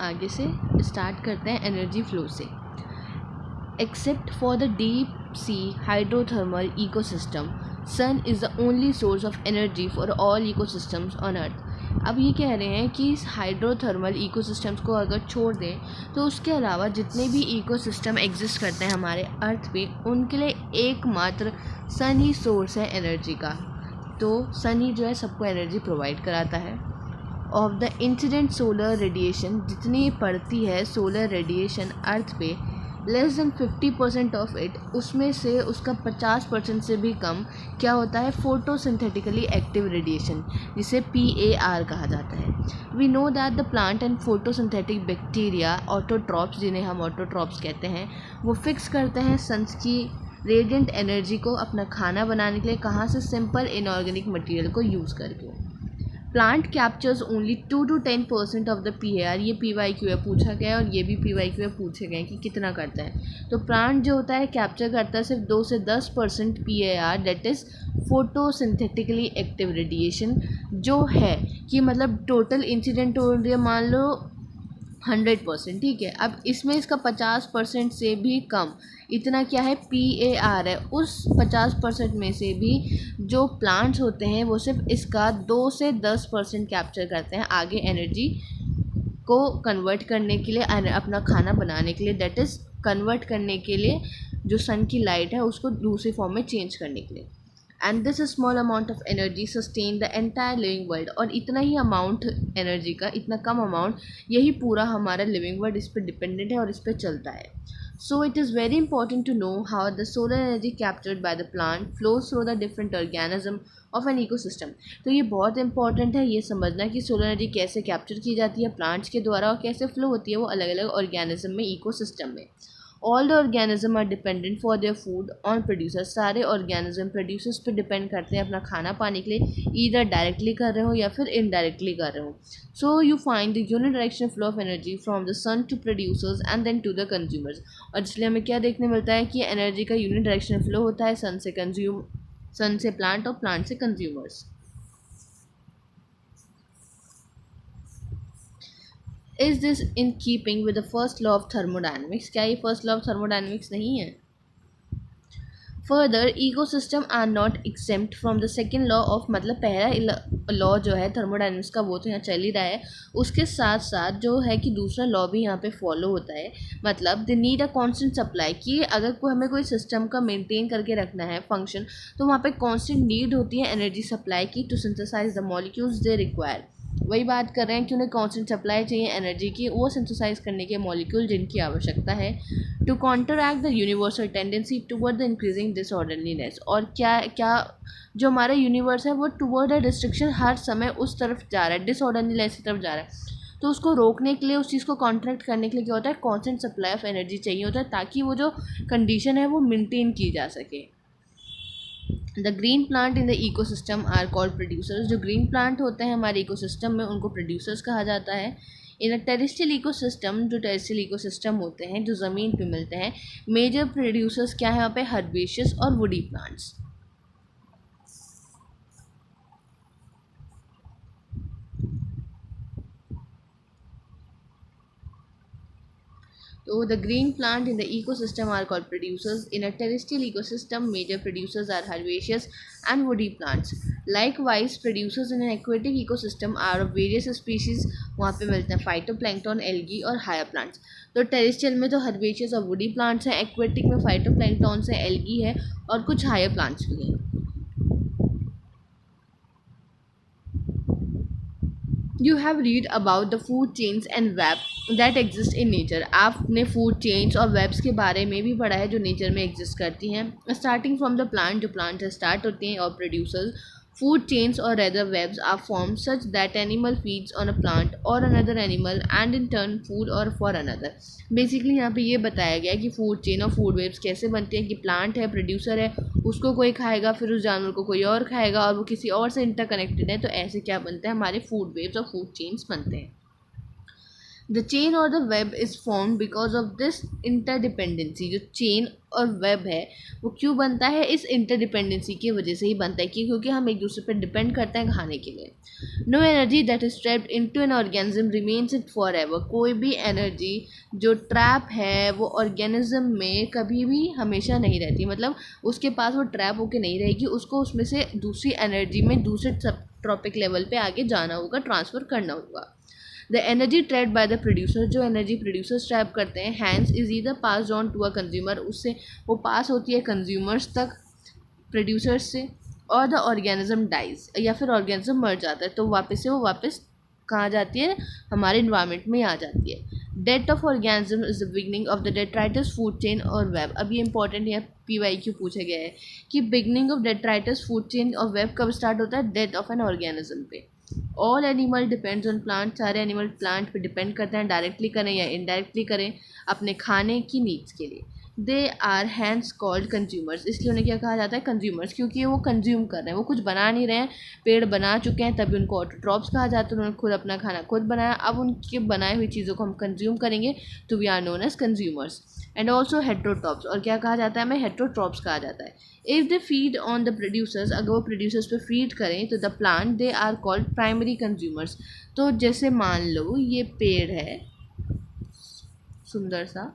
आगे से स्टार्ट करते हैं एनर्जी फ्लो से। Except for the deep sea hydrothermal ecosystem, sun is the only source of energy for all ecosystems on earth. अब ये कह रहे हैं कि इस हाइड्रोथर्मल इकोसिस्टम्स को अगर छोड़ दें तो उसके अलावा जितने भी इकोसिस्टम एग्जिस्ट करते हैं हमारे अर्थ पे, उनके लिए एकमात्र सन ही सोर्स है एनर्जी का। तो सन ही जो है सबको एनर्जी प्रोवाइड कराता है। Of the incident solar radiation, जितनी पड़ती है सोलर रेडिएशन अर्थ पे, लेस देन 50% ऑफ इट, उसमें से उसका 50% से भी कम क्या होता है, फोटोसिंथेटिकली एक्टिव रेडिएशन, जिसे PAR कहा जाता है। We know that the plant and photosynthetic bacteria autotrophs, जिन्हें हम ऑटोट्रॉप्स कहते हैं, वो फिक्स करते हैं सन्स की रेडिएंट एनर्जी को अपना खाना बनाने के लिए। कहाँ से? सिंपल इनऑर्गेनिक मटेरियल को यूज़ करके। Plant captures only 2 to 10% of the PAR। ये PYQ है, पूछा गया है, और ये भी PYQ है, पूछे गए कि कितना करता है। तो प्लांट जो होता है कैप्चर करता है सिर्फ 2 से 10% PAR, that is photosynthetically active radiation, जो है कि मतलब टोटल इंसिडेंट हो रही है मान लो 100%, ठीक है। अब इसमें इसका 50% से भी कम, इतना क्या है, PAR है। उस 50% में से भी जो प्लांट्स होते हैं वो सिर्फ इसका 2 से 10% कैप्चर करते हैं आगे एनर्जी को कन्वर्ट करने के लिए, अपना खाना बनाने के लिए, दैट इज़ कन्वर्ट करने के लिए, जो सन की लाइट है उसको दूसरी फॉर्म में चेंज करने के लिए। And this small amount of energy sustain the entire living world. और इतना ही अमाउंट एनर्जी का, इतना कम अमाउंट, यही पूरा हमारा लिविंग वर्ल्ड इस पर डिपेंडेंट है और इस पर चलता है। So it is very important to know how the solar energy captured by the plant flows through the different organism of an ecosystem. तो ये बहुत इंपॉर्टेंट है ये समझना कि सोलर एनर्जी कैसे कैप्चर की जाती है प्लांट्स के द्वारा और कैसे फ्लो होती है वो अलग अलग ऑर्गेनिज्म में, इकोसिस्टम में। All the organism are dependent for their food on producers. सारे ऑर्गेनिज्म प्रोड्यूसर्स पे डिपेंड करते हैं अपना खाना पाने के लिए, ईदर डायरेक्टली कर रहे हो या फिर इनडायरेक्टली कर रहे हो। So you find the unidirectional flow of energy from the sun to producers and then to the consumers. और इसलिए हमें क्या देखने मिलता है कि एनर्जी का यूनिडायरेक्शनल फ्लो होता है सन से प्लांट और प्लांट से consumers. Is this in keeping with the first law of thermodynamics? क्या ये फर्स्ट लॉ ऑफ थर्मोडायनेमिक्स नहीं है? Further ecosystem are not exempt from the second law of, मतलब पहला लॉ जो है थर्मोडायनेमिक्स का वो तो यहाँ चल ही रहा है, उसके साथ साथ जो है कि दूसरा लॉ भी यहाँ पे फॉलो होता है। मतलब they need a constant supply, कि अगर हमें कोई सिस्टम का मेंटेन करके रखना है फंक्शन, तो वहाँ पे कांस्टेंट नीड होती है एनर्जी सप्लाई की to synthesise the molecules they require. वही बात कर रहे हैं कि उन्हें कांस्टेंट सप्लाई चाहिए एनर्जी की, वो सिंथेसाइज करने के मॉलिक्यूल जिनकी आवश्यकता है। To contract the universal tendency toward the increasing disorderliness. और क्या क्या जो हमारा यूनिवर्स है वो टुवर्ड अ डिस्ट्रिक्शन हर समय उस तरफ जा रहा है, डिसऑर्डरलीनेस की तरफ जा रहा है। तो उसको रोकने के लिए, उस चीज़ को कॉन्ट्रैक्ट करने के लिए क्या होता है, कांस्टेंट सप्लाई ऑफ एनर्जी चाहिए होता है, ताकि वो जो कंडीशन है वो मेंटेन की जा सके। The green plant in the ecosystem are called producers. जो ग्रीन प्लांट होते हैं हमारे इकोसिस्टम में उनको प्रोड्यूसर्स कहा जाता है। इन अ टेरेस्ट्रियल इकोसिस्टम, जो टेरेस्ट्रियल इकोसिस्टम होते हैं जो ज़मीन पे मिलते हैं, मेजर प्रोड्यूसर्स क्या है यहाँ पे, हर्बेशियस और woody plants. So the green plant in the ecosystem are called producers. In a terrestrial ecosystem, major producers are herbaceous and woody plants. Likewise, producers in an aquatic ecosystem are of various species. वहाँ पे मिलते हैं phytoplankton, algae और higher plants. तो terrestrial में तो herbaceous और woody plants हैं, एक्वेटिक में फाइटोप्लैंक्टन से एल्गी है और कुछ हायर प्लांट्स भी हैं। You have read about the food chains and web that exist in nature. आपने फूड चेन्स और वेब्स के बारे में भी पढ़ा है जो नेचर में एग्जिस्ट करती हैं। स्टार्टिंग फ्रॉम द प्लांट, जो प्लांट से स्टार्ट होती हैं, और producers, food chains or rather webs are formed such that animal feeds on a plant or another animal and in turn food or for another। Basically यहाँ पे ये बताया गया है कि फूड चेन और फूड वेब्स कैसे बनते हैं, कि प्लांट है, प्रोड्यूसर है, उसको कोई खाएगा, फिर उस जानवर को कोई और खाएगा और वो किसी और से इंटरकनेक्टेड है, तो ऐसे क्या बनता है, हमारे फूड वेब्स और फूड चेन्स बनते हैं। द चेन और the web is form because of this interdependency. जो चेन और वेब है वो क्यों बनता है, इस इंटरडिपेंडेंसी की वजह से ही बनता है, क्योंकि हम एक दूसरे पर डिपेंड करते हैं खाने के लिए। No energy that is trapped into an organism remains it forever. कोई भी एनर्जी जो ट्रैप है वो ऑर्गेनिज्म में कभी भी हमेशा नहीं रहती, मतलब उसके पास वो ट्रैप होके नहीं रहेगी, उसको उसमें से दूसरी एनर्जी में दूसरे सब ट्रॉपिक लेवल पे आगे जाना होगा, ट्रांसफ़र करना होगा। The energy trapped by the producer, जो एनर्जी प्रोड्यूसर्स ट्रैप करते हैं, hence is either pass on to a consumer, उससे वो पास होती है कंज्यूमर्स तक प्रोड्यूसर्स से, और द ऑर्गेनिज्म डाइज, या फिर ऑर्गेनिज्म मर जाता है तो वापस से वो वापस कहाँ जाती है, हमारे इन्वायरमेंट में आ जाती है। Death of organism is the beginning of the detritus food chain और वेब। अब ये इंपॉर्टेंट है, PYQ पूछा गया है कि beginning of detritus food chain और वेब कब स्टार्ट होता है, डेथ ऑफ एन ऑर्गेनिज्म पे। All animal depends on plant, सारे एनिमल प्लांट पे डिपेंड करते हैं, डायरेक्टली करें या इनडायरेक्टली करें अपने खाने की नीड्स के लिए। They are hence called consumers, इसलिए उन्हें क्या कहा जाता है, कंज्यूमर्स, क्योंकि वो कंज्यूम कर रहे हैं, वो कुछ बना नहीं रहे हैं, पेड़ बना चुके हैं, तभी उनको ऑटोट्रॉप्स कहा जाता है, उन्होंने खुद अपना खाना खुद बनाया, अब उनके बनाई हुई चीज़ों को हम कंज्यूम करेंगे तो we are known as consumers. And also heterotrophs, और क्या कहा जाता है हमें, हेट्रोट्रॉप्स कहा जाता है। If they feed on the producers, अगर वो प्रोड्यूसर्स पे फीड करें तो the plant they are called primary consumers. तो जैसे मान लो ये पेड़ है सुंदर सा,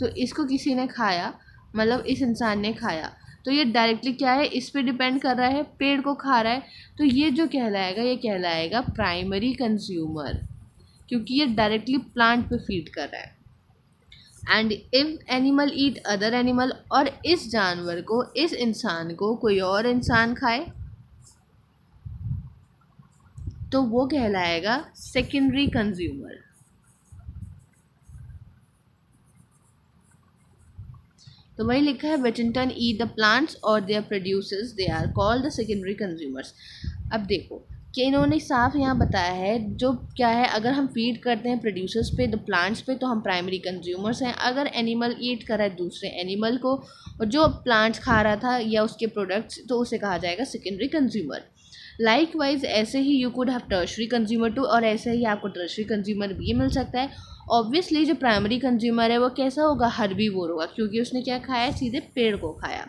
तो इसको किसी ने खाया, मतलब इस इंसान ने खाया, तो ये डायरेक्टली क्या है, इस पे डिपेंड कर रहा है, पेड़ को खा रहा है, तो ये जो कहलाएगा ये कहलाएगा प्राइमरी कंज्यूमर, क्योंकि ये डायरेक्टली प्लांट पे फीड कर रहा है। And if animal eat other animal, और इस जानवर को, इस इंसान को कोई और इंसान खाए तो वो कहलाएगा सेकेंडरी कंज्यूमर। तो वही लिखा है, वेजिटेरियन ईट द प्लांट्स और their producers, they are called the secondary consumers. अब देखो कि इन्होंने साफ यहाँ बताया है जो क्या है, अगर हम फीड करते हैं प्रोड्यूसर्स पे, द प्लांट्स पे, तो हम प्राइमरी कंज्यूमर्स हैं। अगर एनिमल ईट कर रहा है दूसरे एनिमल को और जो प्लांट्स खा रहा था या उसके प्रोडक्ट्स, तो उसे कहा जाएगा सेकेंडरी कंज्यूमर। लाइक वाइज ऐसे ही you could have tertiary consumer too, और ऐसे ही आपको टर्शरी कंज्यूमर भी मिल सकता है। ऑब्वियसली जो प्राइमरी कंज्यूमर है वो कैसा होगा, हर्बीवोर होगा, क्योंकि उसने क्या खाया, सीधे पेड़ को खाया।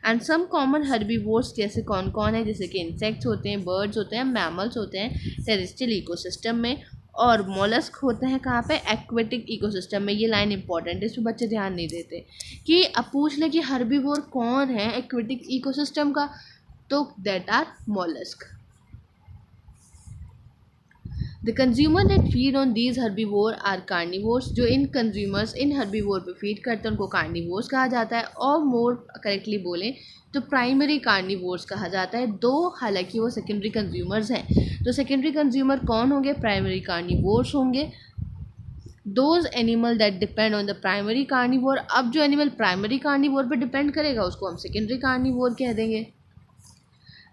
एंड सम कॉमन हर्बीवोर्स जैसे कौन कौन है, जैसे कि इंसेक्ट्स होते हैं, बर्ड्स होते हैं, मैमल्स होते हैं टेरेस्ट्रियल इकोसिस्टम में, और मोलस्क होते हैं कहाँ पे, एक्वेटिक इकोसिस्टम में। ये लाइन इंपॉर्टेंट है, इस पर बच्चे ध्यान नहीं देते कि अब पूछ ले कि हर्बीवोर कौन है एक्वेटिक इकोसिस्टम का, तो that are mollusc. The consumer that feed on these herbivore are carnivores, जो इन कंज्यूमर्स इन हर्बीवोर पे फीड करते हैं उनको कार्निवोर्स कहा जाता है, और मोर करेक्टली बोलें तो प्राइमरी कार्निवोर्स कहा जाता है, दो हालांकि वो सेकेंडरी कंज्यूमर्स हैं। तो सेकेंडरी कंज्यूमर कौन होंगे, प्राइमरी कार्निवोर्स होंगे। Those animal that depend on the primary carnivore, अब जो एनिमल प्राइमरी कार्निवोर पे डिपेंड करेगा उसको हम सेकेंडरी कार्निवोर कह देंगे।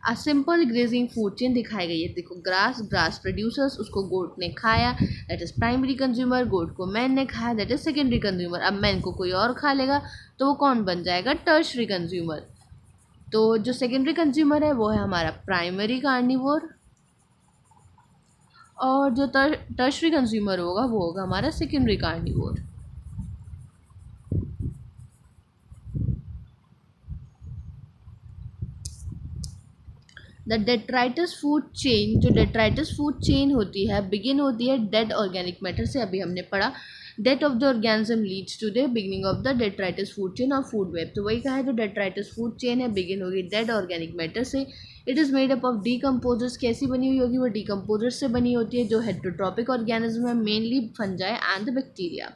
A simple grazing food chain दिखाई गई है, देखो ग्रास, ग्रास प्रोड्यूसर्स, उसको गोट ने खाया, दैट इज प्राइमरी कंज्यूमर, गोट को मैन ने खाया, दैट इज सेकेंडरी कंज्यूमर। अब मैन को कोई और खा लेगा तो वो कौन बन जाएगा, टर्शरी कंज्यूमर। तो जो सेकेंडरी कंज्यूमर है वो है हमारा प्राइमरी कार्निवोर, और जो टर्शरी कंज्यूमर होगा वो होगा हमारा secondary carnivore. The detritus food chain, जो डेट्राइटस फूड चेन होती है बिगिन होती है डेड ऑर्गेनिक मैटर से, अभी हमने पढ़ा। Death of the organism leads to the beginning of the detritus food chain और फूड वेब। तो वही कहा है, जो डेट्राइटस फूड चेन है बिगिन होगी डेड ऑर्गेनिक मैटर से। It is made up of decomposers, कैसी बनी हुई होगी, वो डीकम्पोजर्स से बनी होती है, जो हेट्रोट्रॉपिक ऑर्गेनिज्म है, mainly fungi and the bacteria.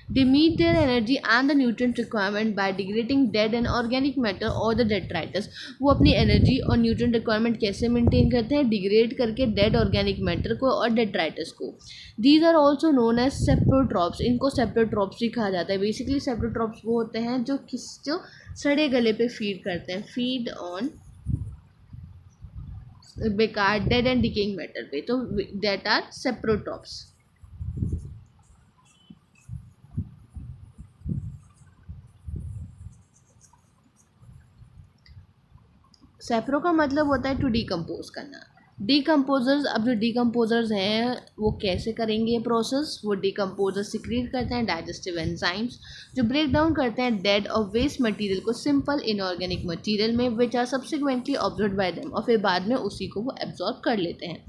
They meet their energy and the nutrient requirement by degrading dead and organic matter or the detritus। वो अपनी एनर्जी और न्यूट्रिएंट रिक्वायरमेंट कैसे मेंटेन करते हैं, डिग्रेड करके डेड ऑर्गेनिक मैटर को और डेट्राइटस को। These are also known as saprotrophs, इनको सेप्रोट्रॉप्स भी कहा जाता है। बेसिकली सेप्रोट्रॉप्स वो होते हैं जो सड़े गले पे फीड करते हैं, फीड ऑन बेकार डेड एंड डिकेइंग मैटर पे, तो दैट आर सेप्रोट्रॉप्स। सेप्रो का मतलब होता है टू डिकम्पोज करना। डिकम्पोजर्स, अब जो डिकम्पोजर्स हैं वो कैसे करेंगे ये प्रोसेस, वो डिकम्पोजर्स सिक्रीट करते हैं डाइजेस्टिव एंजाइम्स जो ब्रेक डाउन करते हैं डेड और वेस्ट मटेरियल को सिंपल इनऑर्गेनिक मटेरियल में, which are subsequently observe by them, और फिर बाद में उसी को वो एब्जॉर्ब कर लेते हैं।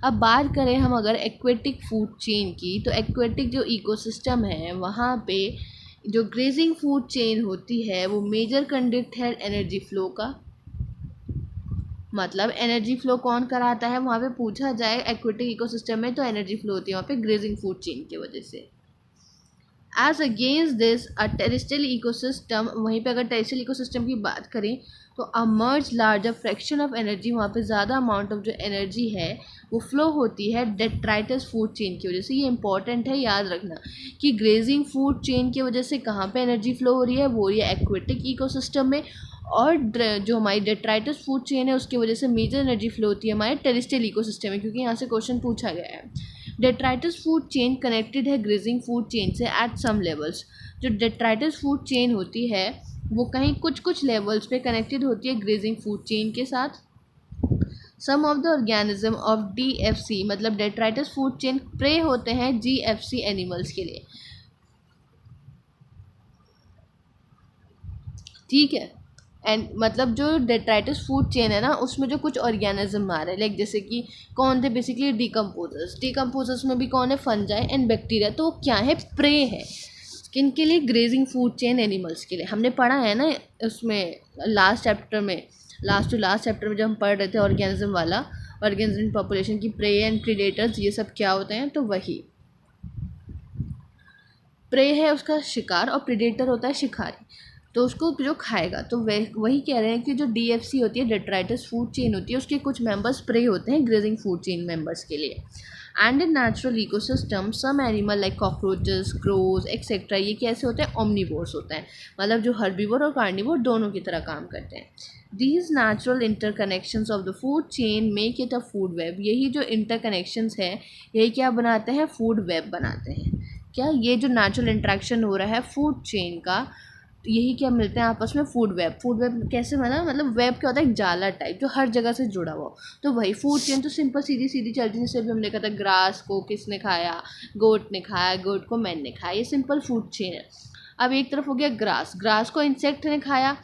अब बात करें हम अगर एक्वेटिक फूड चेन की, तो एक्वेटिक जो इकोसिस्टम है वहाँ पे जो ग्रेजिंग फूड चेन होती है वो मेजर कंडक्ट है एनर्जी फ्लो का। मतलब एनर्जी फ्लो कौन कराता है वहाँ पे पूछा जाए एक्वेटिक इकोसिस्टम में, तो एनर्जी फ्लो होती है वहाँ पे ग्रेजिंग फूड चेन की वजह से। As against this a terrestrial ecosystem, वहीं पे अगर टेरेस्ट्रियल इकोसिस्टम की बात करें तो a much larger fraction of energy, वहाँ पे ज़्यादा अमाउंट ऑफ जो एनर्जी है वो फ्लो होती है डेट्राइटस फूड चेन की वजह से। ये इंपॉर्टेंट है याद रखना कि ग्रेजिंग फूड चेन की वजह से कहाँ पे एनर्जी फ्लो हो रही है, वो रही है एक्वेटिक इकोसिस्टम में, और जो हमारी डेट्राइटस फूड चेन है उसकी वजह से मेजर एनर्जी फ्लो होती है हमारे टेरेस्ट्रियल इकोसिस्टम में, क्योंकि यहाँ से क्वेश्चन पूछा गया है। डेट्राइटस फूड चेन कनेक्टेड है ग्रेजिंग फूड चेन से एट सम लेवल्स। जो डेट्राइटस फूड चेन होती है वो कहीं कुछ कुछ लेवल्स पे कनेक्टेड होती है ग्रेजिंग फूड चेन के साथ। Some of the organism of DFC, मतलब डेट्राइटस फूड चेन प्रे होते हैं GFC एनिमल्स के लिए, ठीक है। एंड मतलब जो डेट्राइटस फूड चेन है ना उसमें जो कुछ ऑर्गेनिज्म आ रहे हैं, लाइक जैसे कि कौन थे बेसिकली डिकम्पोजर्स में भी कौन है, फंजाई एंड बैक्टीरिया, तो क्या है, प्रे है किन के लिए, ग्रेजिंग फूड चेन एनिमल्स के लिए। हमने पढ़ा है ना उसमें लास्ट चैप्टर में, लास्ट टू लास्ट चैप्टर में जब हम पढ़ रहे थे ऑर्गेनिज्म वाला, ऑर्गेनिज्म पॉपुलेशन की प्रे एंड प्रीडेटर्स ये सब क्या होते हैं, तो वही प्रे है उसका शिकार और प्रीडेटर होता है शिकारी, तो उसको जो खाएगा, तो वही कह रहे हैं कि जो DFC होती है डेट्राइटस फूड चेन होती है उसके कुछ मेंबर्स प्रे होते हैं ग्रेजिंग फूड चेन मेंबर्स के लिए। And in natural ecosystem some animal like cockroaches, crows etcetera, ये कैसे होते हैं, ओमनीवोर्स होते हैं, मतलब जो हर्बीवोर और कार्निवोर दोनों की तरह काम करते हैं। These natural interconnections of the food chain make it a food web, यही जो इंटरकनेक्शंस है यही क्या बनाते हैं, फूड वेब बनाते हैं। क्या ये जो नेचुरल इंट्रैक्शन हो रहा है फूड चेन का, तो यही क्या मिलते हैं आपस में, फूड वेब। फूड वेब कैसे बना, मतलब वेब क्या होता है, एक जाला टाइप जो हर जगह से जुड़ा हुआ हो, तो वही फूड चेन तो सिंपल सीधी सीधी चलती है, जैसे अभी हमने कहा था ग्रास को किसने खाया, गोट ने खाया, गोट को मैन ने खाया, ये सिंपल फूड चेन है। अब एक तरफ हो गया ग्रास, ग्रास को इंसेक्ट ने खाया,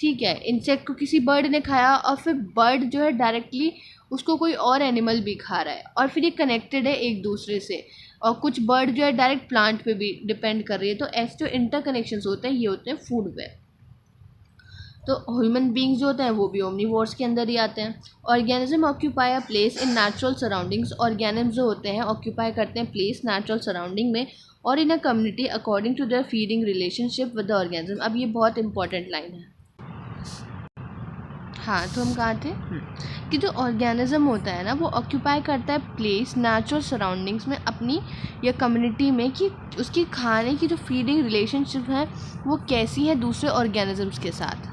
ठीक है, इंसेक्ट को किसी बर्ड ने खाया, और फिर बर्ड जो है डायरेक्टली उसको कोई और एनिमल भी खा रहा है, और फिर ये कनेक्टेड है एक दूसरे से, और कुछ बर्ड जो है डायरेक्ट प्लांट पे भी डिपेंड कर रही है, तो ऐसे जो इंटरकनेक्शंस होते हैं ये होते हैं फूड वेब। तो ह्यूमन बींग्स जो होते हैं वो भी ओमनीवोर्स के अंदर ही आते हैं। Organism occupy a place in natural surroundings, organism जो होते हैं ऑक्यूपाई करते हैं प्लेस नेचुरल सराउंडिंग में और in a community according to their feeding relationship with the organism. अब ये बहुत इंपॉर्टेंट लाइन है। हाँ, तो हम कहाँ थे, कि जो ऑर्गेनिज्म होता है ना वो ऑक्यूपाई करता है प्लेस नेचुरल सराउंडिंग्स में अपनी या कम्युनिटी में, कि उसकी खाने की जो फीडिंग रिलेशनशिप है वो कैसी है दूसरे ऑर्गेनिजम्स के साथ,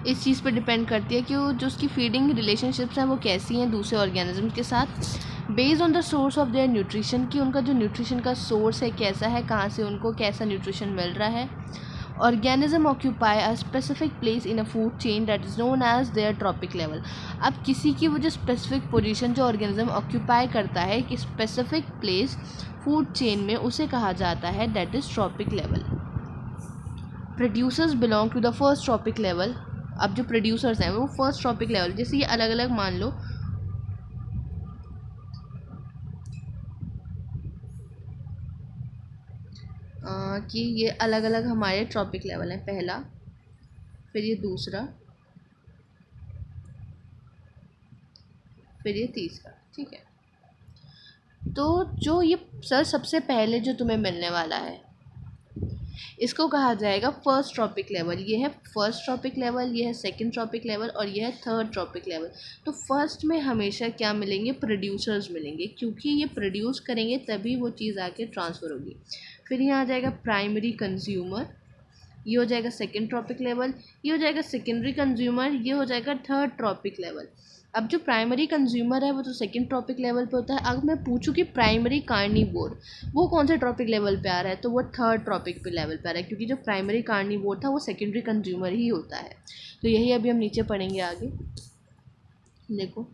इस चीज़ पर डिपेंड करती है कि वो जो उसकी फीडिंग रिलेशनशिप्स हैं वो कैसी हैं दूसरे ऑर्गेनिजम्स के साथ। Based on the source of their nutrition, कि उनका जो न्यूट्रिशन का सोर्स है कैसा है, कहाँ से उनको कैसा न्यूट्रिशन मिल रहा है। Organism occupy a specific place in a food chain that is known as their trophic level. अब किसी की वो जो स्पेसिफिक पोजीशन जो ऑर्गेनिज्म ऑक्यूपाई करता है कि स्पेसिफिक प्लेस फूड चेन में, उसे कहा जाता है that is trophic level. Producers belong to the first trophic level. अब जो प्रोड्यूसर्स हैं वो फर्स्ट ट्रॉपिक लेवल, जैसे ये अलग अलग मान लो कि ये अलग अलग हमारे ट्रॉपिक लेवल हैं, पहला, फिर ये दूसरा, फिर ये तीसरा, ठीक है। तो जो ये सर सबसे पहले जो तुम्हें मिलने वाला है इसको कहा जाएगा फर्स्ट ट्रॉपिक लेवल। ये है फर्स्ट ट्रॉपिक लेवल, ये है सेकंड ट्रॉपिक लेवल और ये है थर्ड ट्रॉपिक लेवल। तो फर्स्ट में हमेशा क्या मिलेंगे, प्रोड्यूसर्स मिलेंगे, क्योंकि ये प्रोड्यूस करेंगे तभी वो चीज़ आके ट्रांसफ़र होगी। फिर यहाँ आ जाएगा प्राइमरी कंज्यूमर, ये हो जाएगा सेकेंड ट्रॉपिक लेवल, ये हो जाएगा सेकेंडरी कंज्यूमर, ये हो जाएगा थर्ड ट्रॉपिक लेवल। अब जो प्राइमरी कंज्यूमर है वो तो सेकंड ट्रॉपिक लेवल पे होता है। अगर मैं पूछूं कि प्राइमरी कार्निवोर वो कौन से ट्रॉपिक लेवल पे आ रहा है, तो वो थर्ड ट्रॉपिक पे लेवल पे आ रहा है, क्योंकि जो प्राइमरी कार्निवोर था वो सेकेंडरी कंज्यूमर ही होता है। तो यही अभी हम नीचे पढ़ेंगे आगे। देखो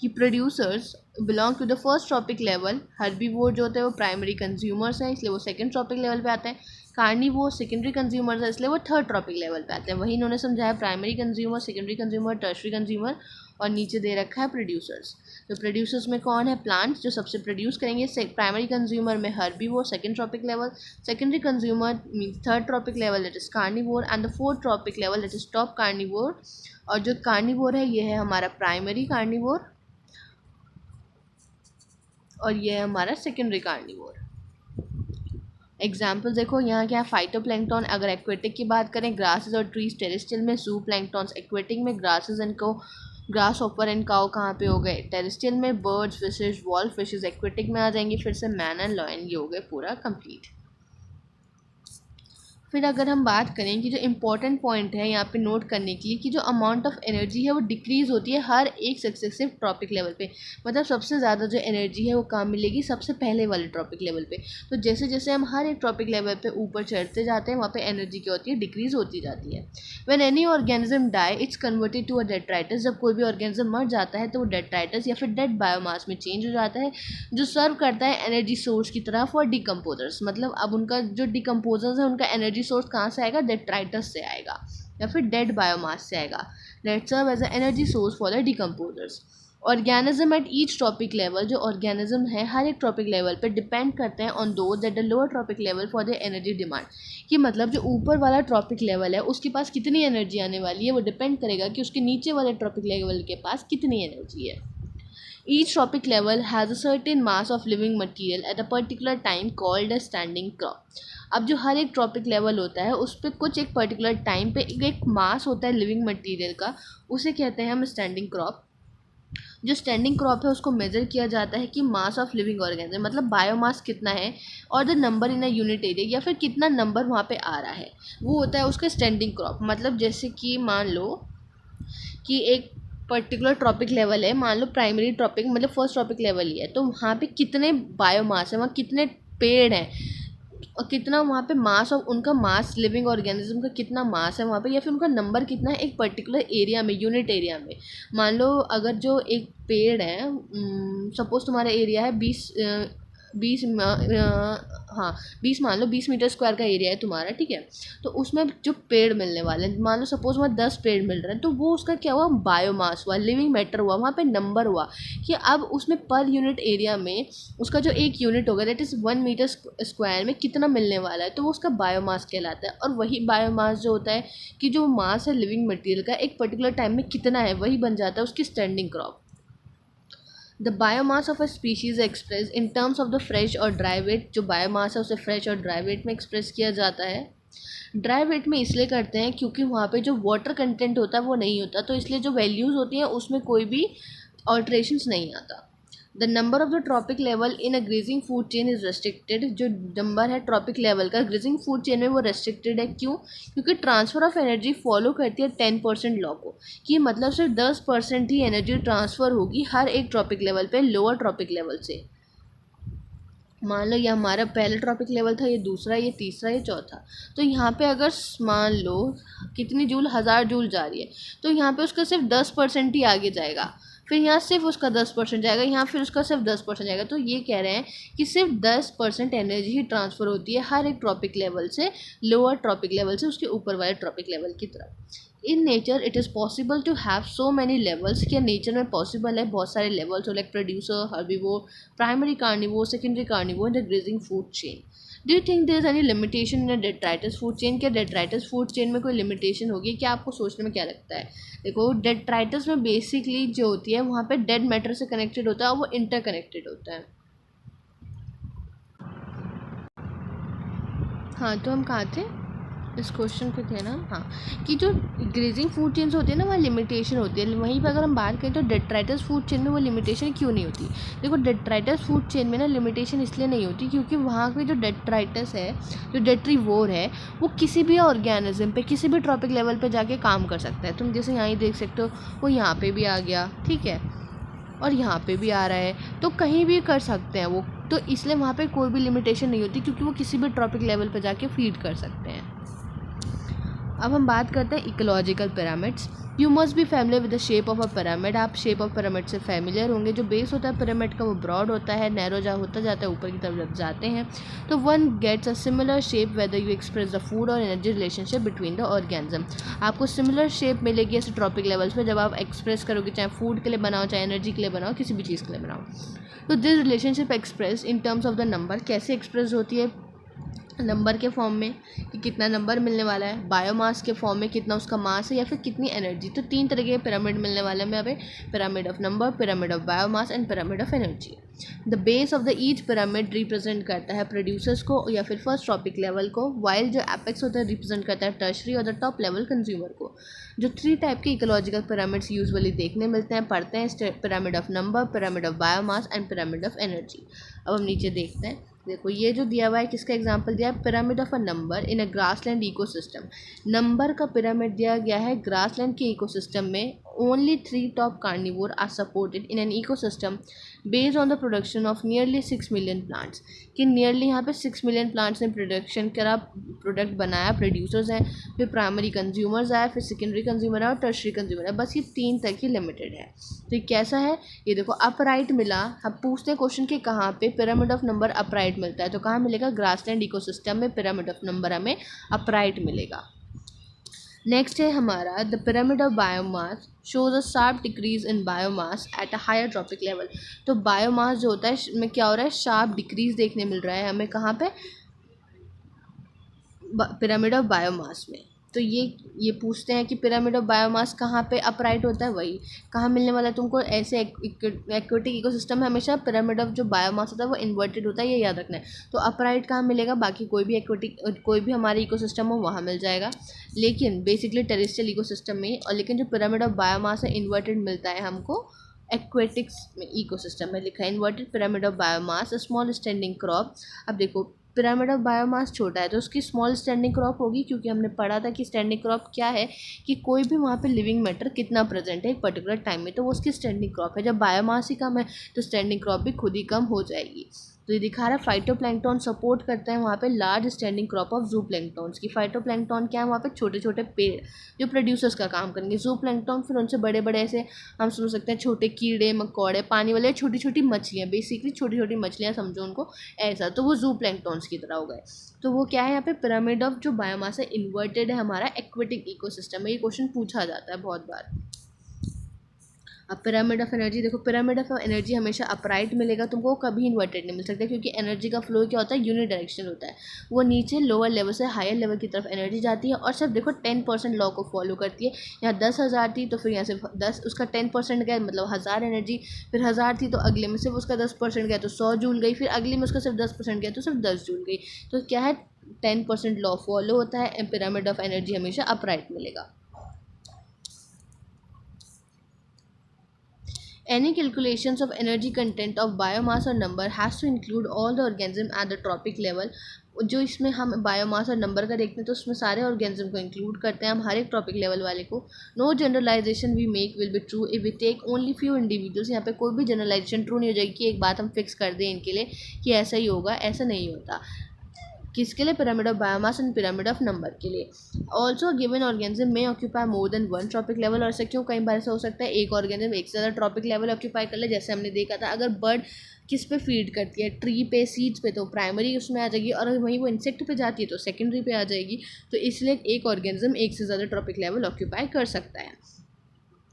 कि producers belong to the first trophic level. Herbivore जो होते हैं वो प्राइमरी कंज्यूमर्स हैं, इसलिए वो सेकंड ट्रॉपिक लेवल पे आते हैं। कार्निवोर सेकेंडरी कंज्यूमर्स है, इसलिए वो थर्ड ट्रॉपिक लेवल पे आते हैं। वही इन्होंने समझाया, primary consumer, secondary consumer, tertiary consumer, और नीचे दे रखा है प्रोड्यूसर्स। तो प्रोड्यूसर्स में कौन है? प्लांट्स, जो सबसे प्रोड्यूस करेंगे। प्राइमरी कंज्यूमर में herbivore second trophic level, secondary consumer means third trophic level that is carnivore, and the fourth trophic level that is top carnivore. और जो कार्निवोर है ये है हमारा प्राइमरी कार्निवोर, और ये है हमारा सेकेंडरी कार्निवोर। एग्जाम्पल देखो यहाँ क्या है, फाइटोप्लैंक्टन। अगर एक्वेटिक की बात करें, ग्रासेस और ट्रीज टेरेस्ट्रियल में, जू प्लैंक्टन्स एक्वेटिक में, ग्रासेस एंड को ग्रास ऑपर एंड काउ कहाँ पे हो गए? टेरेस्ट्रियल में। Birds, fishes, wall fishes aquatic में आ जाएंगी। फिर से मैन एंड लॉयन, ये हो गए पूरा कंप्लीट। फिर अगर हम बात करें कि जो इम्पोर्टेंट पॉइंट है यहाँ पे नोट करने के लिए, कि जो अमाउंट ऑफ एनर्जी है वो डिक्रीज़ होती है हर एक सक्सेसिव ट्रॉपिक लेवल पे। मतलब सबसे ज़्यादा जो एनर्जी है वो कहाँ मिलेगी? सबसे पहले वाले ट्रॉपिक लेवल पे। तो जैसे जैसे हम हर एक ट्रॉपिक लेवल पे ऊपर चढ़ते जाते हैं, वहाँ पे एनर्जी क्या होती है? डिक्रीज़ होती जाती है। When any organism die it's converted to a detritus. जब कोई भी ऑर्गेनिज्म मर जाता है तो वो डेट्राइटस या फिर डेड बायोमास में चेंज हो जाता है, जो सर्व करता है एनर्जी सोर्स की तरह फॉर डिकम्पोजर्स। मतलब अब उनका जो डिकम्पोजर्स है उनका एनर्जी सोर्स कहाँ से आएगा? डेट्राइटस से आएगा या फिर डेड बायोमास से आएगा। That serve as a energy source for the decomposers. Organism at each trophic level, जो ऑर्गेनिज्म है हर एक ट्रॉपिक लेवल पे डिपेंड करते हैं on those at the lower trophic level for the energy demand. कि मतलब जो ऊपर वाला ट्रॉपिक लेवल है उसके पास कितनी एनर्जी आने वाली है, वो डिपेंड करेगा कि उसके नीचे वाले ट्रॉपिक लेवल के पास कितनी एनर्जी है। Each tropic level has a certain mass of living material at a particular time called a standing crop. अब जो हर एक ट्रॉपिक लेवल होता है उस पर कुछ एक पर्टिकुलर टाइम पे एक मास होता है लिविंग मटेरियल का, उसे कहते हैं हम स्टैंडिंग क्रॉप। जो स्टैंडिंग क्रॉप है उसको मेजर किया जाता है कि मास ऑफ लिविंग ऑर्गेनिज्म, मतलब बायोमास कितना है, और the number in a unit area, या फिर कितना नंबर वहाँ पे आ रहा है, वो होता है उसका स्टैंडिंग क्रॉप। मतलब जैसे कि मान लो कि एक पर्टिकुलर ट्रॉपिक लेवल है, मान लो प्राइमरी ट्रॉपिक मतलब फर्स्ट ट्रॉपिक लेवल ही है, तो वहाँ पे कितने बायोमास है, वहाँ कितने पेड़ हैं, और कितना वहाँ पे मास ऑफ उनका मास लिविंग ऑर्गेनिज्म का कितना मास है वहाँ पे, या फिर उनका नंबर कितना है एक पर्टिकुलर एरिया में, यूनिट एरिया में। मान लो अगर जो एक पेड़ है, सपोज तुम्हारा एरिया है 20 हाँ 20, मान लो 20 मीटर स्क्वायर का एरिया है तुम्हारा, ठीक है। तो उसमें जो पेड़ मिलने वाले हैं, मान लो सपोज वहाँ 10 पेड़ मिल रहे हैं, तो वो उसका क्या हुआ? बायोमास हुआ, लिविंग मैटर हुआ, वहाँ पे नंबर हुआ कि अब उसमें पर यूनिट एरिया में उसका जो एक यूनिट होगा दैट इज़ 1 मीटर स्क्वायर में कितना मिलने वाला है, तो वो उसका बायोमास कहलाता है। और वही बायोमास जो होता है कि जो मास है लिविंग मटेरियल का एक पर्टिकुलर टाइम में कितना है, वही बन जाता है उसकी standing crop. The biomass of a species express in terms of the fresh और ड्राई वेट। जो बायोमास है उसे फ्रेश और ड्राई वेट में एक्सप्रेस किया जाता है। ड्राई वेट में इसलिए करते हैं क्योंकि वहाँ पे जो वाटर कंटेंट होता है वो नहीं होता, तो इसलिए जो वैल्यूज़ होती हैं उसमें कोई भी ऑल्ट्रेशंस नहीं आता। The number of the trophic level in a greasing food chain is restricted. जो नंबर है ट्रॉपिक लेवल का ग्रीजिंग फूड चेन में वो रेस्ट्रिक्टेड है। क्यों? क्योंकि ट्रांसफ़र ऑफ एनर्जी फॉलो करती है 10% लॉ को, कि मतलब सिर्फ 10% ही एनर्जी ट्रांसफ़र होगी हर एक ट्रॉपिक लेवल पे लोअर ट्रॉपिक लेवल से। मान लो ये हमारा पहला ट्रॉपिक लेवल था, ये दूसरा, ये तीसरा, ये चौथा। तो यहाँ पे अगर मान लो कितनी जूल, 1000 जूल जा रही है, तो यहाँ पे उसका सिर्फ 10% ही आगे जाएगा, फिर यहाँ सिर्फ उसका 10% जाएगा, यहाँ फिर उसका सिर्फ 10% जाएगा। तो ये कह रहे हैं कि सिर्फ 10% एनर्जी ही ट्रांसफ़र होती है हर एक ट्रॉपिक लेवल से लोअर ट्रॉपिक लेवल से उसके ऊपर वाले ट्रॉपिक लेवल की तरफ। In nature it is possible to have so many levels. क्या नेचर में पॉसिबल है बहुत सारे लेवल्स हो, like producer, herbivore, primary carnivore, secondary carnivore in the grazing food chain. Do you think there is any limitation in detritus food chain? क्या detritus food chain में कोई limitation होगी? क्या आपको सोचने में क्या लगता है? देखो डेट्राइटस में बेसिकली जो होती है वहाँ पे डेड मैटर से कनेक्टेड होता है और वो इंटरकनेक्टेड होता है। हाँ तो हम कहाँ थे? इस क्वेश्चन पे थे ना, हाँ, कि जो ग्रेजिंग फूड चेन्स होती है ना, वहाँ लिमिटेशन होती है। वहीं पर अगर हम बात करें तो डेट्राइटस फूड चेन में वो लिमिटेशन क्यों नहीं होती? देखो, डेट्राइटस फूड चेन में ना लिमिटेशन इसलिए नहीं होती क्योंकि वहाँ पे जो डेट्राइटस है, जो डेट्रीवोर है, वो किसी भी ऑर्गेनिज्म पे, किसी भी ट्रॉपिक लेवल पे जाके काम कर सकता है। तुम जैसे यहाँ ही देख सकते हो, वो यहाँ पे भी आ गया, ठीक है, और यहाँ पे भी आ रहा है, तो कहीं भी कर सकते हैं वो। तो इसलिए वहाँ पे कोई भी लिमिटेशन नहीं होती क्योंकि वो किसी भी ट्रॉपिक लेवल पे जाके फीड कर सकते हैं। अब हम बात करते हैं ecological pyramids. You must be familiar with the shape of a pyramid. आप शेप ऑफ पिरामिड से फैमिलियर होंगे। जो बेस होता है पिरामिड का वो ब्रॉड होता है, नैरो होता जाता है, ऊपर की तरफ जब जाते हैं तो one gets a similar shape whether you express the food और energy relationship between the organism. आपको सिमिलर शेप मिलेगी ऐसे ट्रॉपिक लेवल्स पे जब आप एक्सप्रेस करोगे, चाहे फूड के लिए बनाओ, चाहे एनर्जी के लिए बनाओ, किसी भी चीज़ के लिए बनाओ। तो this relationship express in terms of the number. कैसे एक्सप्रेस होती है? नंबर के फॉर्म में कि कितना नंबर मिलने वाला है, बायोमास के फॉर्म में कितना उसका मास है, या फिर कितनी एनर्जी। तो 3 तरह के पिरामिड मिलने वाले हैं हमें, pyramid of number, pyramid of biomass and pyramid of energy. The base of the each pyramid represent करता है प्रोड्यूसर्स को या फिर फर्स्ट ट्रॉपिक लेवल को, वाइल जो एपेक्स होता है रिप्रेजेंट करता है टर्शरी और द टॉप लेवल कंज्यूमर को। जो 3 टाइप के इकोलॉजिकल पिरामिड्स यूजुअली देखने मिलते हैं, पढ़ते हैं, pyramid of number, pyramid of biomass and pyramid of energy. अब हम नीचे देखते हैं। देखो, ये जो दिया हुआ है, किसका एग्जांपल दिया है? Pyramid of a number in a grassland ecosystem. Number का पिरामिड दिया गया है ग्रासलैंड के इकोसिस्टम में। Only 3 top carnivore are supported in an ecosystem based on the production of nearly 6 million plants. कि नियरली यहाँ पे 6 मिलियन प्लांट्स ने प्रोडक्शन करा, प्रोडक्ट बनाया, प्रोड्यूसर्स हैं, फिर प्राइमरी कंज्यूमर्स आए, फिर सेकेंडरी कंज्यूमर आए और टर्शरी कंज्यूमर है। बस ये 3 तक ही लिमिटेड है। तो ये कैसा है? ये देखो, अपराइट मिला। हम पूछते हैं क्वेश्चन के कहाँ पे पिरामिड ऑफ नंबर अपराइट मिलता है, तो कहाँ मिलेगा? ग्रासलैंड इकोसिस्टम में पिरामिड ऑफ नंबर हमें अपराइट मिलेगा। नेक्स्ट है हमारा the pyramid of biomass shows a sharp decrease in biomass at a higher trophic level. तो बायोमास जो होता है में क्या हो रहा है? शार्प डिक्रीज देखने मिल रहा है हमें। कहाँ पे? पिरामिड ऑफ बायोमास में। तो ये पूछते हैं कि पिरामिड ऑफ बायोमास कहाँ पे अपराइट होता है? वही कहाँ मिलने वाला है तुमको? ऐसे एक्वेटिक इकोसिस्टम में हमेशा पिरामिड ऑफ जो बायोमास होता है वो इन्वर्टेड होता है, ये याद रखना है। तो अपराइट कहाँ मिलेगा? बाकी कोई भी एक्वेटिक, कोई भी हमारे इकोसिस्टम हो वहाँ मिल जाएगा, लेकिन बेसिकली टेरेस्ट्रियल इकोसिस्टम में। और लेकिन जो पिरामिड ऑफ बायोमास है इन्वर्टेड मिलता है हमको एक्वेटिक्स में इकोसिस्टम में। लिखा है inverted pyramid of biomass small standing crop. अब देखो, पिरामिड ऑफ बायोमास छोटा है तो उसकी स्मॉल स्टैंडिंग क्रॉप होगी, क्योंकि हमने पढ़ा था कि स्टैंडिंग क्रॉप क्या है, कि कोई भी वहाँ पे लिविंग मैटर कितना प्रेजेंट है एक पर्टिकुलर टाइम में, तो वो उसकी स्टैंडिंग क्रॉप है। जब बायोमास ही कम है तो स्टैंडिंग क्रॉप भी खुद ही कम हो जाएगी। तो ये दिखा रहा है फाइटोप्लैंक्टन सपोर्ट करता है वहाँ पे लार्ज स्टैंडिंग क्रॉप ऑफ जूप्लैंक्टन्स की। फाइटोप्लैंक्टन क्या है? वहाँ पे छोटे छोटे पेड़ जो प्रोड्यूसर्स का काम करेंगे। जूप्लैंक्टन फिर उनसे बड़े बड़े, ऐसे हम समझ सकते हैं छोटे कीड़े मकोड़े, पानी वाले छोटी छोटी मछलियाँ, बेसिकली छोटी छोटी मछलियाँ समझो उनको, ऐसा। तो वो जूप्लैंक्टन्स की तरह हो गए। तो वो क्या है? यहाँ पे पिरामिड ऑफ जो बायोमास है इन्वर्टेड है हमारा एक्वेटिक इकोसिस्टम में। ये क्वेश्चन पूछा जाता है बहुत बार। अब पिरामिड ऑफ एनर्जी देखो, पिरामिड ऑफ एनर्जी हमेशा अपराइट मिलेगा तुमको, कभी इन्वर्टेड नहीं मिल सकता, क्योंकि एनर्जी का फ्लो क्या होता है? यूनिडायरेक्शनल होता है। वो नीचे लोअर लेवल से हायर लेवल की तरफ एनर्जी जाती है, और सिर्फ देखो 10% लॉ को फॉलो करती है। यहाँ 10,000 थी तो फिर यहाँ से 10 उसका 10% गया, मतलब 1000 एनर्जी। फिर 1000 थी तो अगले में सिर्फ उसका 10% गया तो 100 जूल गई, फिर अगले में उसका सिर्फ 10% गया तो सिर्फ 10 जूल गई। तो क्या है? 10% लॉ फॉलो होता है। पिरामिड ऑफ एनर्जी हमेशा अपराइट मिलेगा। Any calculations of energy content of biomass or number has to include all the organism at the tropic level। जो इसमें हम बायोमास और नंबर का देखते हैं तो उसमें सारे ऑर्गेनिज्म को इंक्लूड करते हैं हम, हर एक ट्रॉपिक लेवल वाले को। No generalisation we make will be true if we take only few individuals. यहाँ पे कोई भी जनरलाइजेशन ट्रू नहीं हो जाएगी कि एक बात हम फिक्स कर दें इनके लिए कि ऐसा ही होगा, ऐसा नहीं होता। किसके लिए? Pyramid of biomass and pyramid of number के लिए। ऑल्सो गिवन ऑर्गेनिज्म में occupy more than 1 trophic level. और ऐसा क्यों? कई बार ऐसा हो सकता है एक ऑर्गेनिज्म एक से ज़्यादा ट्रॉपिक लेवल ऑक्यूपाई कर ले। जैसे हमने देखा था, अगर बर्ड किस पे फीड करती है? ट्री पे, सीड्स पे, तो प्राइमरी उसमें आ जाएगी, और वहीं वो इंसेक्ट पे जाती है तो सेकेंडरी पे आ जाएगी। तो इसलिए एक ऑर्गेनिज्म एक से ज़्यादा ट्रॉपिक लेवल ऑक्यूपाई कर सकता है।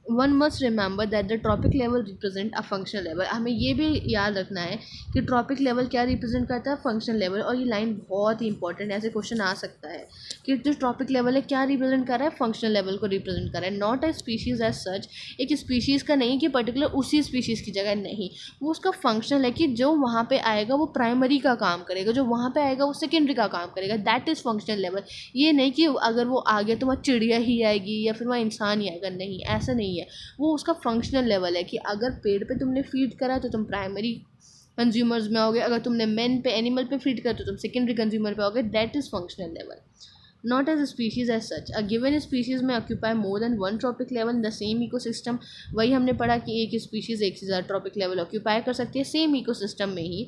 One must remember that the trophic level represent a functional level. हमें ये भी याद रखना है कि ट्रॉपिक लेवल क्या रिप्रेजेंट करता है, फंक्शनल लेवल। और ये लाइन बहुत ही इंपॉर्टेंट है, ऐसे क्वेश्चन आ सकता है कि जो ट्रॉपिक लेवल है क्या रिप्रेजेंट कर रहा है, फंक्शनल लेवल को रिप्रेजेंट कर रहा है, not a species as such. एक स्पीशीज़ का नहीं कि पर्टिकुलर उसी स्पीशीज़ की जगह, नहीं, वो उसका फंक्शनल है कि जो वहाँ पे आएगा वो प्राइमरी का काम करेगा, जो वहाँ पे आएगा वो सेकेंडरी का काम करेगा, दैट इज़ फंक्शनल लेवल। ये नहीं कि अगर वो आ गया तो वहाँ चिड़िया ही आएगी या फिर वहाँ इंसान ही आएगा, नहीं, ऐसा नहीं है। वो उसका फंक्शनल लेवल है कि अगर पेड़ पे तुमने फीड करा तो तुम प्राइमरी कंज्यूमर्स में आओगे, अगर तुमने मेन पे एनिमल पे फीड करा तो तुम सेकेंडरी कंज्यूमर पे आओगे, that is functional level. Not as a species as such. A given species may occupy more than one tropic level in the same ecosystem. वही हमने पढ़ा कि एक स्पीशीज़ एक से ज़्यादा ट्रॉपिक लेवल ऑक्यूपाई कर सकती है सेम इकोसिस्टम में ही।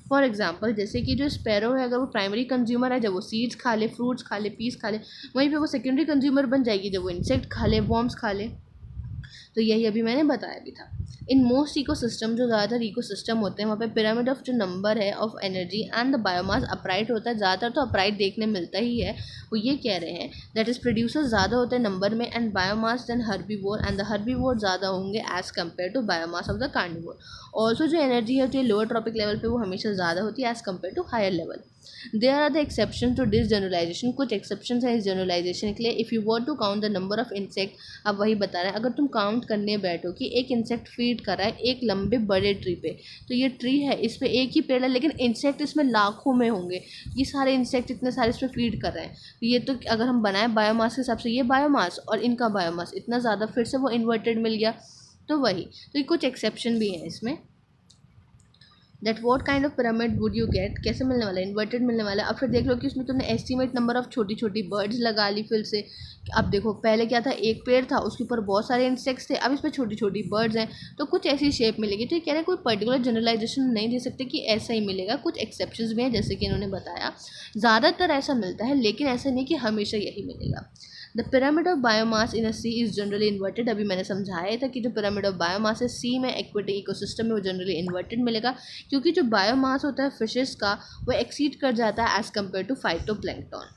फॉर एग्जांपल जैसे कि जो स्पैरो है, अगर वो प्राइमरी कंज्यूमर है, जब वो सीड्स खा ले, फ्रूट्स खा ले, पीस खा ले, वहीं पे वो सेकेंडरी कंज्यूमर बन जाएगी जब वो इंसेक्ट खा ले, वॉर्म्स खा ले। तो यही अभी मैंने बताया भी था। इन मोस्ट इकोसिस्टम, जो ज़्यादातर इकोसिस्टम होते हैं वहाँ पे पिरामिड ऑफ जो नंबर है of energy and the biomass upright होता है। ज़्यादातर तो अपराइट देखने मिलता ही है। वो ये कह रहे हैं दैट इज़ प्रोड्यूसर ज़्यादा होते हैं नंबर में and biomass than herbivore, and the herbivore ज़्यादा होंगे as compare to biomass of the carnivore. Also जो एनर्जी होती है लोअर ट्रॉपिक लेवल पे वो हमेशा ज़्यादा होती है as compare to higher level. There are the exception to this generalisation. कुछ एक्सेप्शन है इस जनरलाइजेशन के लिए। If you want to count the number of insect, अब वही बता रहे हैं, अगर तुम काउंट करने बैठो कि एक इंसेक्ट फीड कर रहा है एक लंबे बड़े ट्री पे, तो ये ट्री है, इस पर एक ही पेड़ है, लेकिन इंसेक्ट इसमें लाखों में होंगे, ये सारे इंसेक्ट इतने सारे इस पर फीड कर रहे हैं, तो ये तो अगर हम बनाएं बायोमास के हिसाब से, ये बायोमास और इनका बायोमास इतना ज़्यादा, फिर से वो इन्वर्टेड मिल गया। तो वही, तो ये कुछ एक्सेप्शन भी हैं इसमें। That what kind of pyramid would you get, कैसे मिलने वाला है, इन्वर्टेड मिलने वाला है। अब फिर देख लो कि उसमें तुमने एस्टिमेट नंबर ऑफ छोटी छोटी बर्ड्स लगा ली फिर से। अब देखो पहले क्या था, एक पेड़ था उसके ऊपर बहुत सारे इंसेक्ट्स थे, अब इस पर छोटी छोटी बर्ड्स हैं, तो कुछ ऐसी शेप मिलेगी। तो ये कह रहे हैं कोई पर्टिकुलर जनरलाइजेशन नहीं दे सकते कि ऐसा ही मिलेगा, कुछ एक्सेप्शंस भी हैं जैसे कि इन्होंने बताया। ज़्यादातर ऐसा मिलता है लेकिन ऐसा नहीं कि हमेशा यही मिलेगा। The pyramid of biomass in a sea is generally inverted. अभी मैंने समझाया था कि जो पिरामिड ऑफ बायोमास है सी में एक्वेटिक इकोसिस्टम में वो जनरली इन्वर्टेड मिलेगा, क्योंकि जो बायोमास होता है फिशेस का वो एक्सीड कर जाता है as compare to phytoplankton.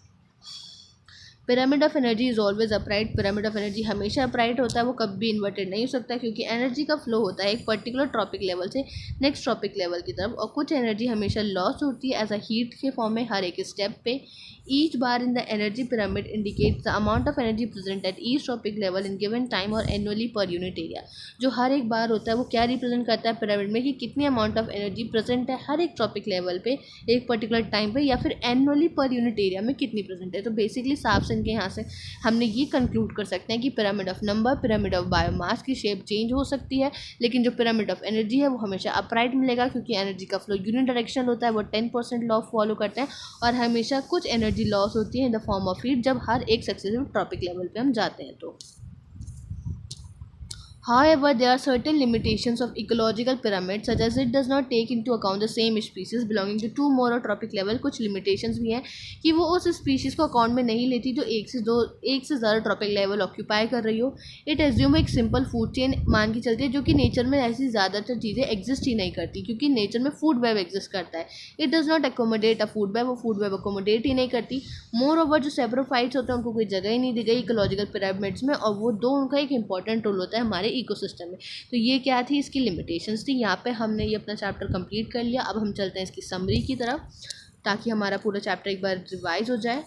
Pyramid of energy is always upright. Pyramid of energy हमेशा अपराइट होता है, वो कभी भी इन्वर्टेड नहीं हो सकता, क्योंकि एनर्जी का फ्लो होता है एक पर्टिकुलर ट्रॉपिक लेवल से नेक्स्ट ट्रॉपिक लेवल की तरफ, और कुछ एनर्जी हमेशा लॉस होती है एज अ हीट के फॉर्म में हर एक स्टेप पे। Each bar in the energy pyramid indicates the amount of energy present at each trophic level in given time और एनुअली पर यूनिट एरिया। जो हर एक बार होता है वो क्या रिप्रेजेंट करता है पिरामिड में, कि कितनी अमाउंट ऑफ एनर्जी प्रेजेंट है हर एक ट्रॉपिक लेवल पे एक पर्टिकुलर टाइम पे, या फिर एनुअली पर यूनिट एरिया में कितनी प्रेजेंट है। तो बेसिकली साफ से इनके यहाँ से हमने ये कंक्लूड कर सकते हैं कि pyramid of number, pyramid of biomass की शेप चेंज हो सकती है, लेकिन जो पिरामिड ऑफ एनर्जी है वो हमेशा अपराइट मिलेगा, क्योंकि एनर्जी का फ्लो यूनिट डायरेक्शन होता है, वो 10% लॉ फॉलो करते हैं, और हमेशा कुछ एनर्जी लॉस होती है in the form of heat जब हर एक सक्सेसिव ट्रॉपिक लेवल पे हम जाते हैं। तो however, there are certain limitations of ecological pyramid such as it does not take into account the same species belonging to two more or tropic level। कुछ limitations भी हैं कि वो उस species को अकाउंट में नहीं लेती जो एक से ज़्यादा ट्रॉपिक लेवल ऑक्यूपाई कर रही हो। इट एज्यूम एक सिंपल फूड चेन मान के चलती है, जो कि नेचर में ऐसी ज़्यादातर चीज़ें एग्जिस्ट ही नहीं करती, क्योंकि नेचर में फूड वेब एग्जिस्ट करता है। It does not accommodate a food web, वो फूड वेब अकोमोडेट ही नहीं करती। मोर ओवर जो सेप्रोफाइट्स होते हैं उनको कोई जगह ही नहीं दी गई इकोलॉजिकल पिरामिड्स में, और वो दो उनका एक इंपॉर्टेंट रोल होता है हमारे इकोसिस्टम में। तो ये क्या थी, इसकी लिमिटेशंस थी। यहाँ पे हमने ये अपना चैप्टर कंप्लीट कर लिया। अब हम चलते हैं इसकी समरी की तरफ, ताकि हमारा पूरा चैप्टर एक बार रिवाइज हो जाए।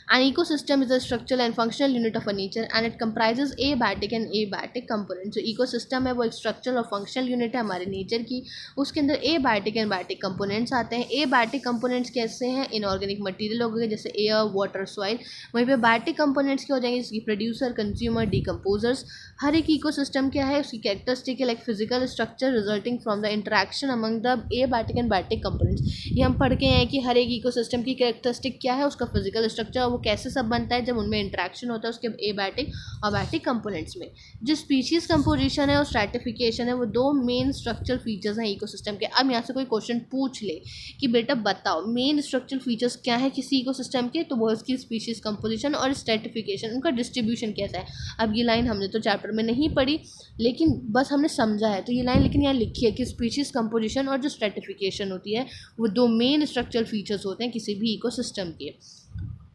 An ecosystem is a structural and functional unit of a nature and it comprises abiotic and abiotic components। जो ecosystem है वो एक structural और functional unit है हमारे nature की, उसके अंदर abiotic and biotic components आते हैं। abiotic components कैसे हैं, inorganic material हो गए जैसे air, water, soil। वहीं पे biotic components क्या हो जाएंगे, जिसकी producer, consumer, decomposers। हर एक ecosystem क्या है, उसकी characteristic है like physical structure resulting from the interaction among the abiotic and biotic components। ये हम पढ़ के हैं कि हर एक ecosystem की characteristic क्या है, उसका physical structure, वो कैसे सब बनता है जब उनमें इंटरेक्शन होता है उसके एबायोटिक और बायोटिक कंपोनेंट्स में। जो स्पीशीज कंपोजिशन है और स्ट्रैटिफिकेशन है वो दो मेन स्ट्रक्चरल फीचर्स हैं इकोसिस्टम के। अब यहाँ से कोई क्वेश्चन पूछ ले कि बेटा बताओ मेन स्ट्रक्चरल फीचर्स क्या है किसी इकोसिस्टम के, तो वो इसकी स्पीशीज कंपोजिशन और स्ट्रैटिफिकेशन, उनका डिस्ट्रीब्यूशन कैसा है। अब ये लाइन हमने तो चैप्टर में नहीं पढ़ी, लेकिन बस हमने समझा है, तो ये लाइन लेकिन यहाँ लिखी है कि स्पीशीज कंपोजिशन और जो स्ट्रैटिफिकेशन होती है वो दो मेन स्ट्रक्चरल फीचर्स होते हैं किसी भी इकोसिस्टम के।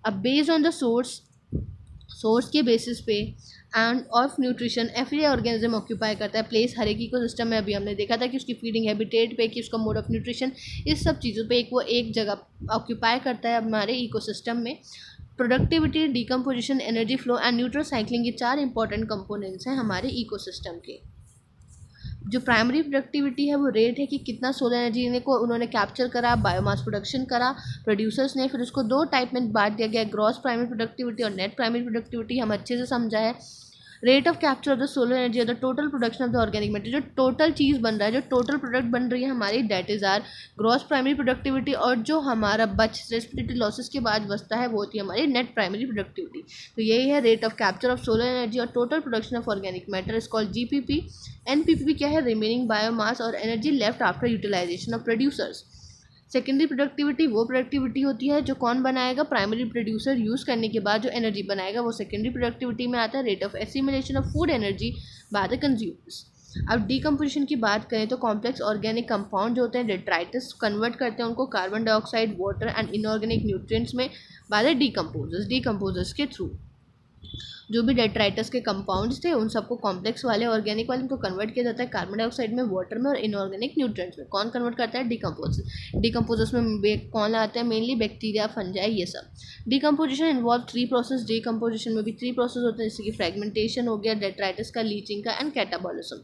अब बेस्ड ऑन द सोर्स के बेसिस पे end of nutrition every organism occupy करता है प्लेस हर एक इकोसिस्टम में। अभी हमने देखा था कि उसकी फीडिंग हैबिटेट पे, कि उसका मोड ऑफ न्यूट्रिशन, इस सब चीज़ों पे वो एक जगह ऑक्यूपाई करता है हमारे इकोसिस्टम में। Productivity, decomposition, energy flow and neutral cycling, ये 4 इंपॉर्टेंट कंपोनेंट्स हैं हमारे इकोसिस्टम के। जो प्राइमरी प्रोडक्टिविटी है वो रेट है कि कितना सोलर एनर्जी को उन्होंने कैप्चर करा, बायोमास प्रोडक्शन करा प्रोड्यूसर्स ने। फिर उसको 2 टाइप में बांट दिया गया, ग्रॉस प्राइमरी प्रोडक्टिविटी और नेट प्राइमरी प्रोडक्टिविटी। हम अच्छे से समझा है। Rate of capture of the solar energy और the total production of the organic matter, जो टोटल चीज़ बन रहा है, जो टोटल प्रोडक्ट बन रही है हमारी, that is our gross primary productivity. और जो हमारा रेस्पिरेटरी लॉसेस के बाद बचता है वो होती है हमारी नेट प्राइमरी प्रोडक्टिविटी। तो यही है rate of capture of solar energy और total production of organic matter is called GPP। NPP क्या है? रिमेनिंग बायोमास और energy left after utilization of producers. Secondary productivity वो प्रोडक्टिविटी होती है जो कौन बनाएगा? प्राइमरी प्रोड्यूसर यूज़ करने के बाद जो एनर्जी बनाएगा वो सेकेंडरी प्रोडक्टिविटी में आता है। Rate of assimilation of food energy by the consumers. अब डीकम्पोजिशन की बात करें तो कॉम्प्लेक्स ऑर्गेनिक कंपाउंड जो होते हैं डेट्राइटिस कन्वर्ट करते हैं उनको carbon dioxide, water and inorganic nutrients में बाय द डीकम्पोजर्स के थ्रू। जो भी डेट्राइटस के कंपाउंड्स थे उन सबको कॉम्प्लेक्स वाले, ऑर्गेनिक वाले, उनको कन्वर्ट किया जाता है कार्बन डाइऑक्साइड में, वाटर में और इनऑर्गेनिक न्यूट्रिएंट्स में। कौन कन्वर्ट करता है? डिकम्पोजर्स में कौन आते हैं? मेनली बैक्टीरिया, फंजाई, ये सब। Decomposition involve 3 process. डिकम्पोजिशन में भी 3 प्रोसेस होते हैं, जैसे कि फ्रेगमेंटेशन हो गया, डेट्राइटस का, लीचिंग का and catabolism.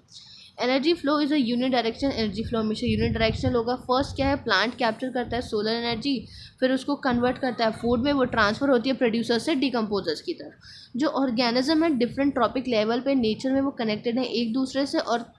Energy flow is a unit direction. Energy flow हमेशा यूनिट डायरेक्शनल होगा। फर्स्ट क्या है? प्लांट कैप्चर करता है सोलर एनर्जी, फिर उसको कन्वर्ट करता है फूड में, वो ट्रांसफर होती है प्रोड्यूसर से डिकम्पोजर्स की तरफ। जो ऑर्गेनिज्म है डिफरेंट ट्रॉपिक लेवल पे नेचर में वो कनेक्टेड है एक दूसरे से और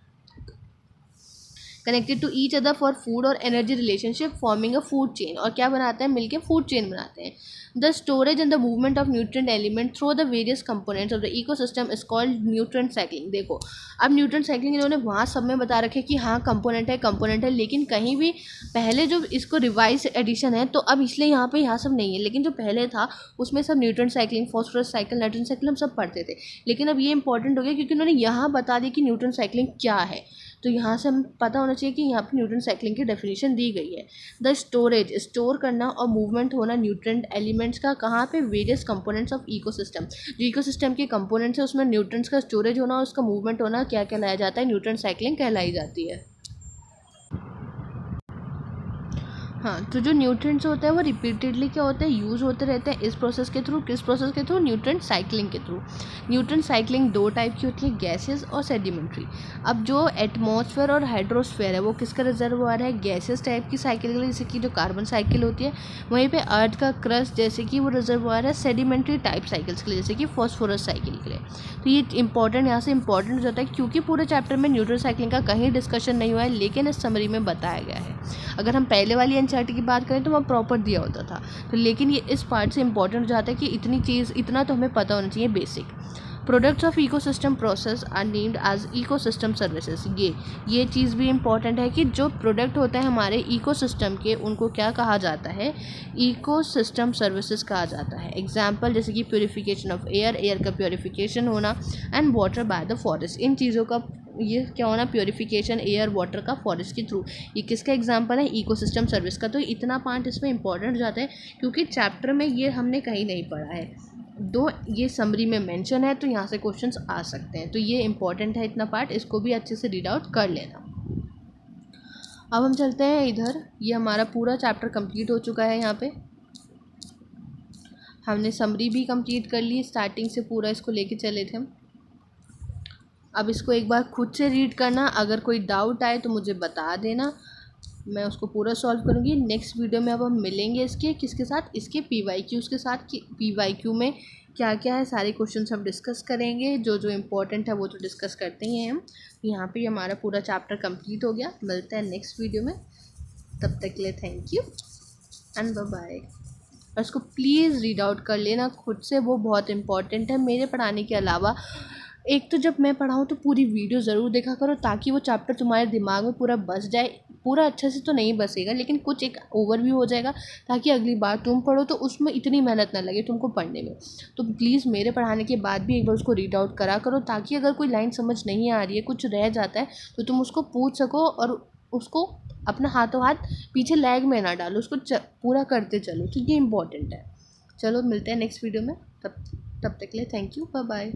connected to each other for food और energy relationship forming a food chain. और क्या बनाते हैं? मिलके फूड चेन बनाते हैं। The storage and the movement of nutrient element through the various components of the ecosystem is called nutrient cycling. देखो अब न्यूट्रिएंट साइक्लिंग इन्होंने वहाँ सब में बता रखे कि हाँ कंपोनेंट है, लेकिन कहीं भी पहले जो इसको रिवाइज एडिशन है तो अब इसलिए यहाँ सब नहीं है, लेकिन जो पहले था उसमें सब nutrient cycling, phosphorus cycle, nitrogen cycle हम सब पढ़ते थे। लेकिन अब ये इंपॉर्टेंट हो गया क्योंकि उन्होंने यहाँ बता दिया कि न्यूट्रिएंट साइक्लिंग क्या है। तो यहाँ से हम पता होना चाहिए कि यहाँ पे न्यूट्रिएंट साइक्लिंग की डेफिनेशन दी गई है। द स्टोरेज, स्टोर करना और मूवमेंट होना न्यूट्रिएंट एलिमेंट्स का, कहाँ पे? Various components of ecosystem. जो इकोसिस्टम के कंपोनेंट्स है उसमें न्यूट्रिएंट्स का स्टोरेज होना और उसका मूवमेंट होना क्या कहलाया जाता है? न्यूट्रिएंट साइक्लिंग कहलाई जाती है। हाँ, तो जो न्यूट्रिएंट्स होते हैं वो रिपीटेडली क्या होते हैं? यूज़ होते रहते हैं इस प्रोसेस के थ्रू। किस प्रोसेस के थ्रू? न्यूट्रिएंट साइक्लिंग के थ्रू। न्यूट्रिएंट साइक्लिंग 2 टाइप की होती है, गैसेस और सेडिमेंट्री। अब जो एटमॉस्फेयर और हाइड्रोस्फेयर है वो किसका रिजर्वोयर है? गैसेस टाइप की साइकिल के लिए, जैसे कि जो कार्बन साइकिल होती है। वहीं पे अर्थ का क्रस्ट जैसे कि वो रिजर्वोयर है सेडिमेंट्री टाइप साइकिल्स के लिए, जैसे कि फॉस्फोरस साइकिल के लिए। तो ये इंपॉर्टेंट, यहाँ से इंपॉर्टेंट हो जाता है क्योंकि पूरे चैप्टर में न्यूट्रिएंट साइक्लिंग का कहीं डिस्कशन नहीं हुआ है, लेकिन इस समरी में बताया गया है। अगर हम पहले वाली एनसीईआरटी की बात करें तो वहाँ प्रॉपर दिया होता था, तो लेकिन ये इस पार्ट से इंपॉर्टेंट हो जाता है कि इतना तो हमें पता होना चाहिए basic. Products of ecosystem process are named as ecosystem services. ये चीज़ भी इंपॉर्टेंट है कि जो प्रोडक्ट होते हैं हमारे इकोसिस्टम के उनको क्या कहा जाता है? इकोसिस्टम सर्विसेज कहा जाता है। एग्जाम्पल जैसे कि प्योरीफिकेशन ऑफ एयर का प्योरीफिकेशन होना and water by the forest. इन चीज़ों का ये क्या होना? प्योरीफिकेशन एयर वाटर का फॉरेस्ट के थ्रू। ये किसका एग्जाम्पल है? इकोसिस्टम सर्विस का। तो इतना पार्ट इसमें इंपॉर्टेंट हो जाता है क्योंकि चैप्टर में ये हमने कहीं नहीं पढ़ा है, दो ये समरी में मेंशन है, तो यहाँ से क्वेश्चंस आ सकते हैं। तो ये इंपॉर्टेंट है इतना पार्ट, इसको भी अच्छे से रीड आउट कर लेना। अब हम चलते हैं इधर। ये हमारा पूरा चैप्टर कंप्लीट हो चुका है। यहाँ पे हमने समरी भी कंप्लीट कर ली, स्टार्टिंग से पूरा इसको लेके चले थे हम। अब इसको एक बार खुद से रीड करना, अगर कोई डाउट आए तो मुझे बता देना, मैं उसको पूरा सॉल्व करूँगी। नेक्स्ट वीडियो में अब हम मिलेंगे इसके किसके साथ? इसके PYQs के साथ। कि PYQ में क्या क्या है सारे क्वेश्चन हम डिस्कस करेंगे, जो जो इम्पोर्टेंट है वो तो डिस्कस करते ही हैं हम। यहाँ पे हमारा पूरा चैप्टर कंप्लीट हो गया। मिलते हैं नेक्स्ट वीडियो में, तब तक के लिए thank you and bye bye. और इसको प्लीज़ रीड आउट कर लेना खुद से, वो बहुत इंपॉर्टेंट है मेरे पढ़ाने के अलावा। एक तो जब मैं पढ़ाऊँ तो पूरी वीडियो ज़रूर देखा करो ताकि वो चैप्टर तुम्हारे दिमाग में पूरा बस जाए। पूरा अच्छे से तो नहीं बसेगा, लेकिन कुछ एक ओवरव्यू हो जाएगा ताकि अगली बार तुम पढ़ो तो उसमें इतनी मेहनत ना लगे तुमको पढ़ने में। तो प्लीज़ मेरे पढ़ाने के बाद भी एक बार उसको रीड आउट करा करो ताकि अगर कोई लाइन समझ नहीं आ रही है, कुछ रह जाता है, तो तुम उसको पूछ सको और उसको अपना हाथों हाथ पीछे लैग में ना डालो, उसको पूरा करते चलो। तो ये इंपॉर्टेंट है। चलो मिलते हैं नेक्स्ट वीडियो में, तब तक के लिए थैंक यू, बाय बाय।